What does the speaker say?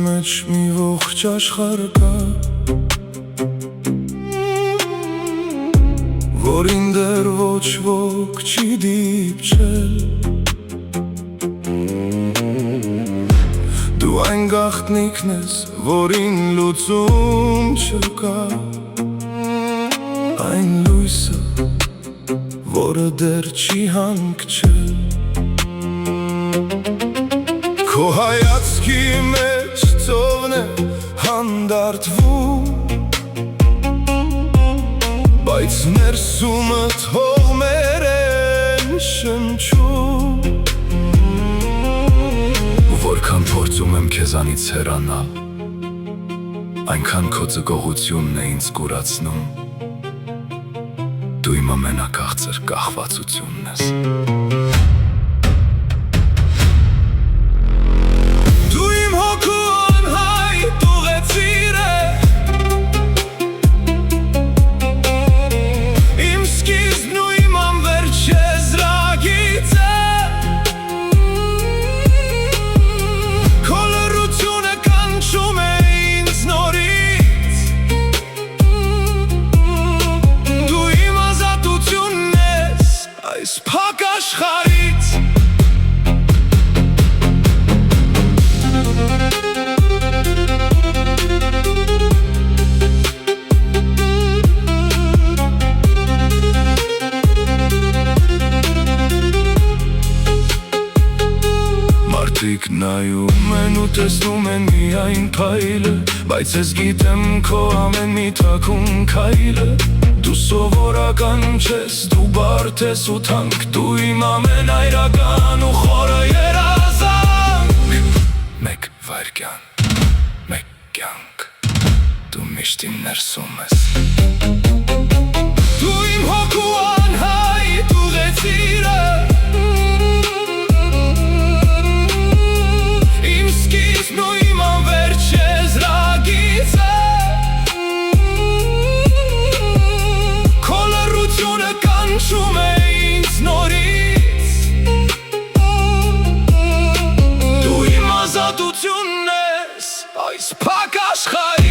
մեջ մի ողջ աշխարհ կա, որին դեռ ոչ ոք չի դիպչել։ Դու այն գաղտնիքն ես, որին լուծում չկա, այն լույսը, որը դեռ չի հանգչել։ Քո հայացքի մեջ ծովն է հանդարտվում, բայց ներսումդ հողմեր են շնչում։ Որքան փորձում եմ քեզանից հեռանալ, այնքան քո ձգողությունն է ինձ կուրացնում։ Դու իմ ամենաքաղցր կախվածությունն ես։ Փակ աշխարհից մարդիկ նայում են ու տեսնում են միայն փայլը, բայց ես գիտեմ քո ամեն մի թաքուն քայլը։ Դու սովորական չես, դու բարդ ես ու թանկ, դու իմ ամենայրական ու խորը երազանք։ Մեկ վայրկյան, մեկ կյանք, դու միշտ իմ ներսում ես։ Դու իմ հոգու անհայտ ուղեծիրը, իմ սկիզբն ու իմ անվերջ եզրագիծը։ Կանչում է ինձ նորից, դու իմ ազատությունն ես այս փակ աշխարհից։